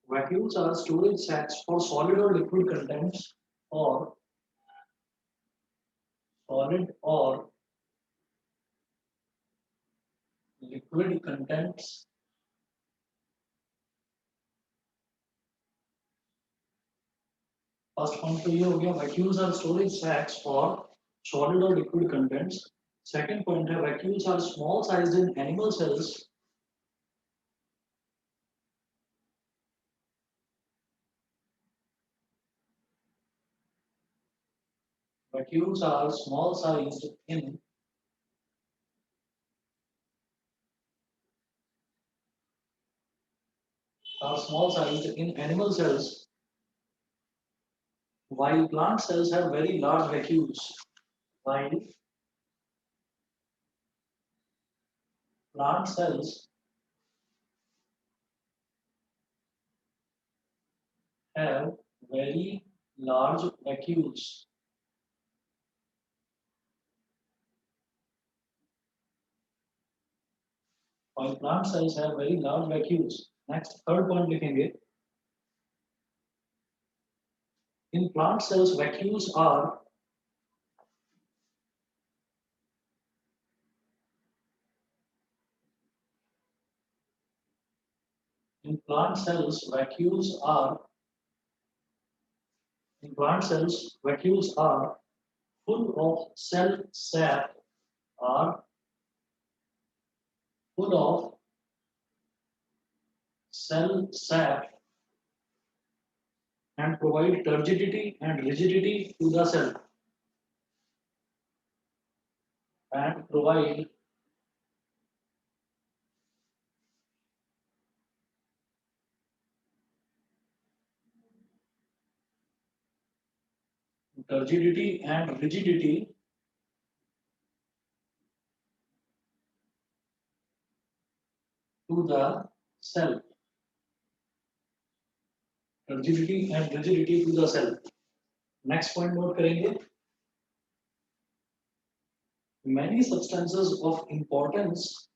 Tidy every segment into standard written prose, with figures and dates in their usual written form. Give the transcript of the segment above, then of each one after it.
Vacuoles are storage sacks for solid or liquid contents or solid or liquid contents. First point तो ये हो गया vacuoles are storage sacs for solid और liquid contents. Second point है vacuoles are small sized in animal cells. Vacuoles are small sized in animal cells, while plant cells have very large vacuoles. While plant cells have very large vacuoles. While plant cells have very large vacuoles. Next, third point लिखेंगे. In plant cells, vacuoles are in plant cells vacuoles are full of cell sap are full of cell sap and provide turgidity and rigidity to the cell and provide turgidity and rigidity to the cell. Turgidity and rigidity to the cell. Next point note करेंगे. Many substances of importance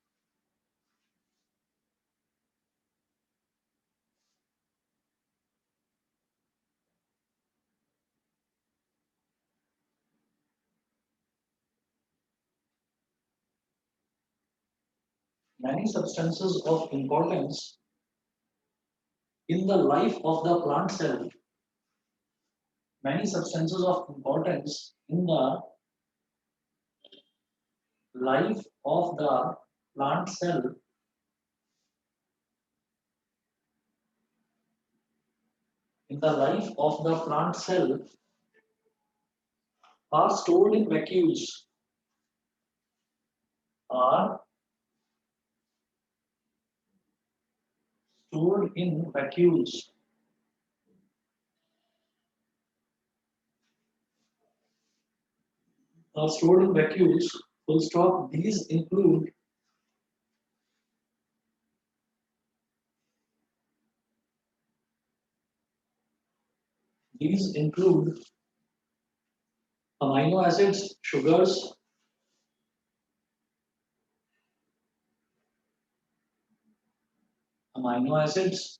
many substances of importance in the life of the plant cell. Many substances of importance in the life of the plant cell are stored in vacuoles are stored in vacuoles. Are stored in vacuoles. Full stop. These include amino acids, sugars, amino acids,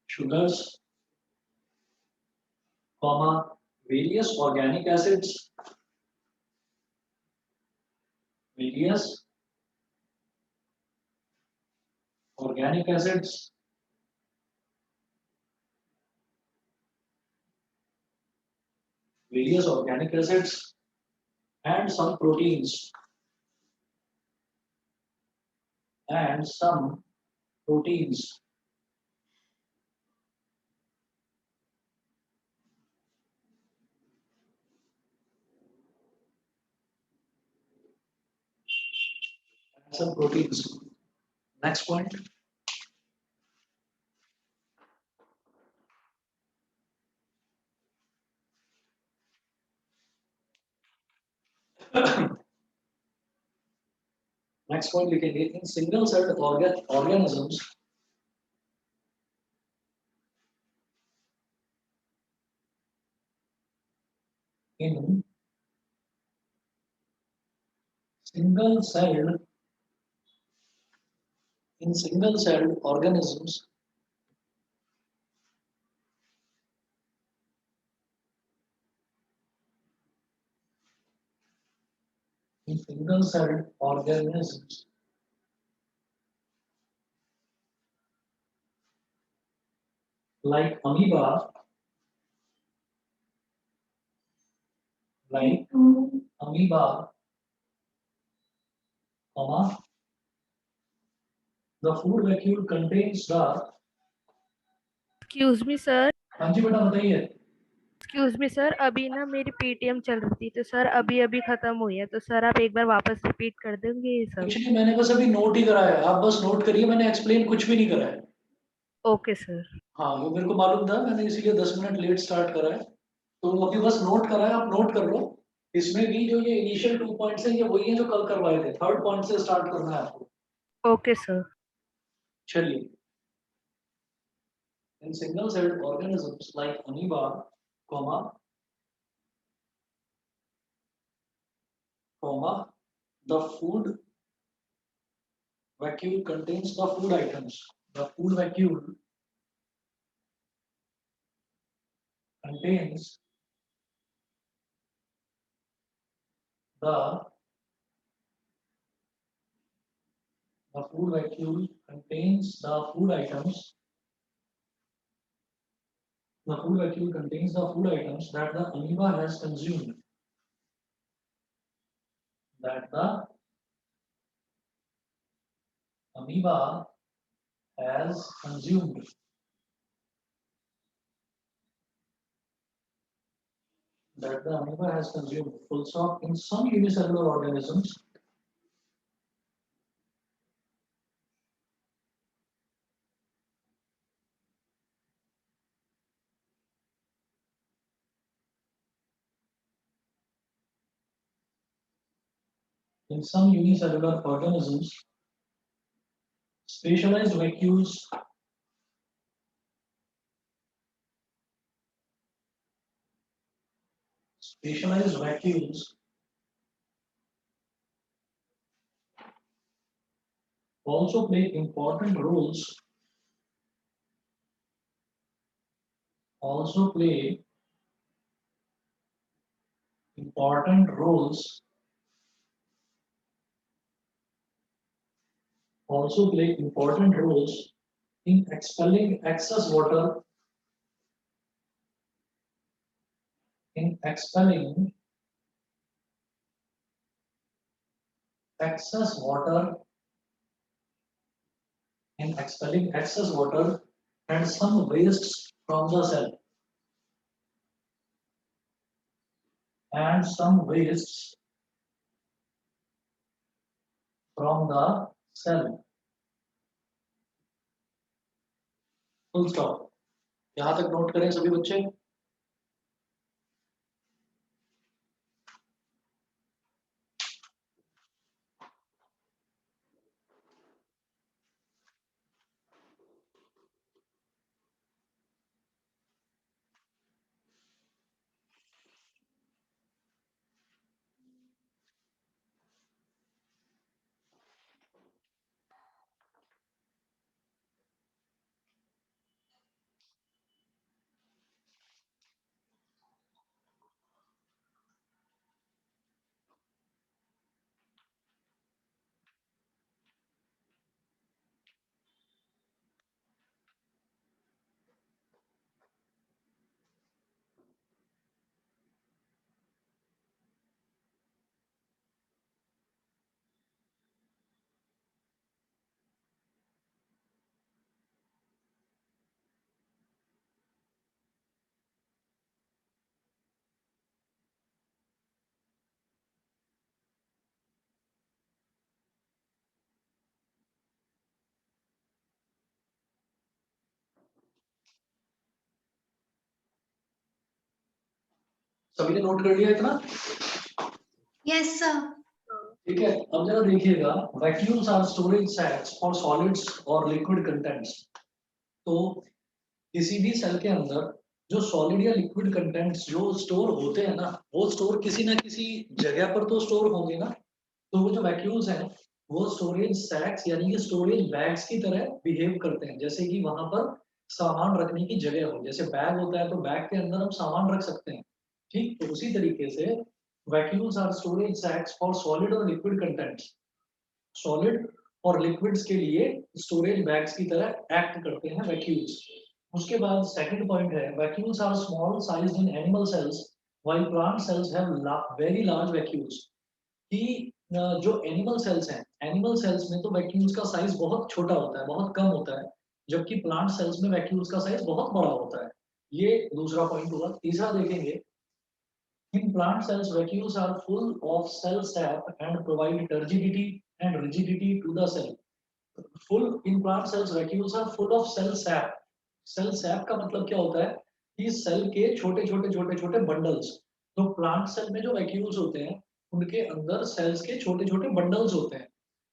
sugars, comma, various organic acids, various organic acids, various organic acids, and some proteins, and some proteins. Some proteins. Next point. Next point लिखेंगे in single celled organisms in single celled in single-celled organisms, like amoeba, like amoeba, comma, the food vacuole contains the. Excuse me sir, हाँ जी बेटा बताइए। Excuse me sir, अभी ना मेरी Paytm चल रही थी तो सर अभी अभी खत्म हुई है, तो सर आप एक बार वापस रिपीट कर देंगे ये सब? कुछ नहीं, मैंने बस अभी नोट ही कराया, आप बस नोट करिए, मैंने एक्सप्लेन कुछ भी नहीं करा है। Okay sir. हाँ वो मेरे को मालूम था, मैंने इसीलिए 10 मिनट लेट स्टार्ट करा है। तो अभी बस नोट करा है, आप नोट कर लो। इसमें भी जो ये इनिशियल 2 पॉइंट्स हैं ये वही हैं जो कल करवाए थे, थर्ड पॉइंट से स्टार्ट करना है आपको। Okay sir. चलिए। In single-celled organisms like amoeba, comma, the food vacuole contains the food items. The food vacuole contains the food vacuole contains the food items. The food vacuole contains the food items that the amoeba has consumed. That the amoeba has consumed. That the amoeba has consumed. Full stop. In some unicellular organisms, in some unicellular organisms, specialized vacuoles specialized vacuoles also play important roles. Also play important roles. Also play important roles in expelling excess water. In expelling excess water. In expelling excess water and some wastes from the cell. And some wastes from the cell. Full stop. यहाँ तक note करें सभी बच्चे। सभी ने note कर लिया इतना? Yes sir. ठीक है, अब जरा देखिएगा, vacuoles are storage sacs for solids और लिक्विड कंटेंट्स। तो किसी भी सेल के अंदर जो सॉलिड या लिक्विड कंटेंट्स जो स्टोर होते हैं ना, वो स्टोर किसी ना किसी जगह पर तो स्टोर होंगे ना। तो वो जो वैक्यूल्स हैं वो स्टोरेज सैक्स यानी कि स्टोरेज बैग्स की तरह बिहेव करते हैं, जैसे कि वहां पर सामान रखने की जगह हो। जैसे बैग होता है तो बैग के अंदर हम सामान रख सकते हैं, ठीक। तो उसी तरीके से vacuoles are storage sacs for solid और लिक्विड कंटेंट्स। सॉलिड और लिक्विड्स के लिए स्टोरेज बैग्स की तरह एक्ट करते हैं वैक्यूल्स। उसके बाद सेकंड पॉइंट है, vacuoles are small size in animal cells while plant cells have very large vacuoles. कि जो एनिमल सेल्स हैं, एनिमल सेल्स में तो वैक्यूल्स का साइज बहुत छोटा होता है, बहुत कम होता है, जबकि प्लांट सेल्स में वैक्यूल्स का साइज बहुत बड़ा होता है। ये दूसरा पॉइंट हुआ। तीसरा देखेंगे, in plant cells vacuoles are full of cell sap and provide turgidity and rigidity to the cell. Full in plant cells vacuoles are full of cell sap. Cell sap का मतलब क्या होता है कि सेल के छोटे छोटे छोटे छोटे बंडल्स। तो प्लांट सेल में जो वैक्यूल्स होते हैं उनके अंदर सेल्स के छोटे छोटे बंडल्स होते हैं,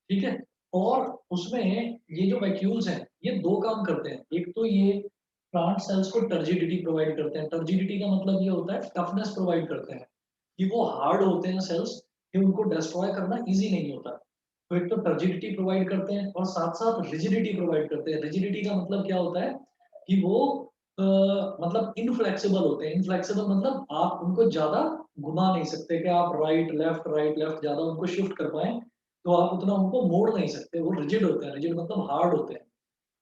ठीक है। और उसमें ये जो वैक्यूल्स हैं ये दो काम करते हैं। एक तो ये प्लांट सेल्स को टर्जिडिटी प्रोवाइड करते हैं। टर्जिडिटी का मतलब ये होता है टफनेस प्रोवाइड करते हैं, कि वो हार्ड होते हैं सेल्स, कि उनको डिस्ट्रॉय करना इजी नहीं होता। तो एक तो टर्जिडिटी प्रोवाइड करते हैं और साथ साथ रिजिडिटी प्रोवाइड करते हैं। रिजिडिटी का मतलब क्या होता है कि वो मतलब इनफ्लेक्सिबल होते हैं। इनफ्लेक्सिबल मतलब आप उनको ज्यादा घुमा नहीं सकते, कि आप राइट लेफ्ट ज्यादा उनको शिफ्ट कर पाए, तो आप उतना उनको मोड़ नहीं सकते। वो रिजिड होते हैं, रिजिड मतलब हार्ड होते हैं।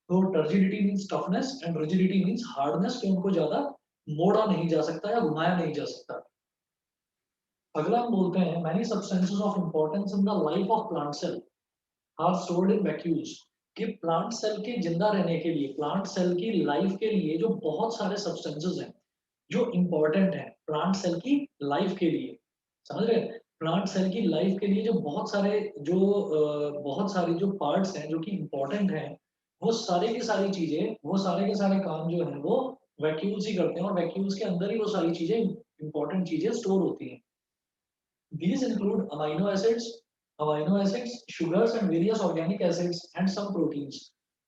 तो turgidity means toughness and rigidity means hardness, कि उनको ज्यादा मोड़ा नहीं जा सकता या घुमाया नहीं जा सकता। अगला हम बोलते हैं many substances of importance in the life of plant cell are stored in vacuoles. कि प्लांट सेल के जिंदा रहने के लिए, प्लांट सेल की लाइफ के लिए जो बहुत सारे सब्सटेंसेस हैं जो इंपॉर्टेंट है प्लांट सेल की लाइफ के लिए, समझ रहे हैं। प्लांट सेल की लाइफ के लिए जो बहुत सारी जो पार्ट्स हैं जो कि इंपॉर्टेंट हैं, वो सारे की सारी चीजें, वो सारे के सारे काम जो है वो वैक्यूल्स ही करते हैं, और वैक्यूल्स के अंदर ही वो सारी चीजें, इंपॉर्टेंट चीजें स्टोर होती हैं। These include amino acids, sugars, and various organic acids, and some proteins.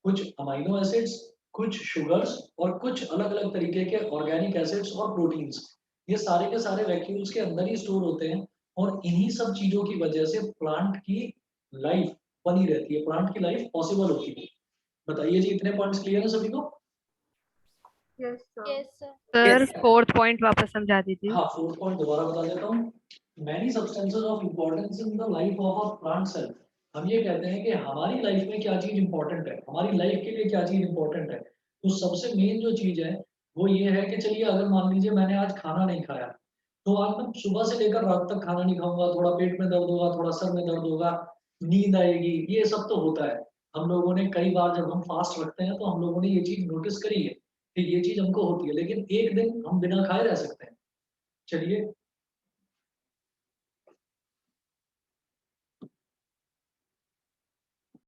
कुछ अमाइनो एसिड्स, कुछ शुगर्स और कुछ अलग अलग तरीके के ऑर्गेनिक एसिड्स और प्रोटीन्स, ये सारे के सारे वैक्यूल्स के अंदर ही स्टोर होते हैं। और इन्हीं सब चीजों की वजह से प्लांट की लाइफ बनी रहती है, प्लांट की लाइफ पॉसिबल होती है। बताइए जी, इतने पॉइंट्स क्लियर है सभी को? Yes sir. Yes sir. Sir fourth point वापस समझा दीजिए। हाँ, फोर्थ पॉइंट दोबारा बता देता हूँ। Many substances of importance in the life of a plant cell. हम ये कहते हैं कि हमारी लाइफ में क्या चीज इंपॉर्टेंट है, हमारी लाइफ के लिए क्या चीज इंपॉर्टेंट है। तो सबसे मेन जो चीज है वो ये है कि चलिए अगर मान लीजिए मैंने आज खाना नहीं खाया, तो आज मैं सुबह से लेकर रात तक खाना नहीं खाऊंगा, थोड़ा पेट में दर्द होगा, थोड़ा सर में दर्द होगा, नींद आएगी, ये सब तो होता है। हम लोगों ने कई बार जब हम फास्ट रखते हैं तो हम लोगों ने ये चीज नोटिस करी है कि ये चीज हमको होती है, लेकिन एक दिन हम बिना खाए रह सकते हैं। चलिए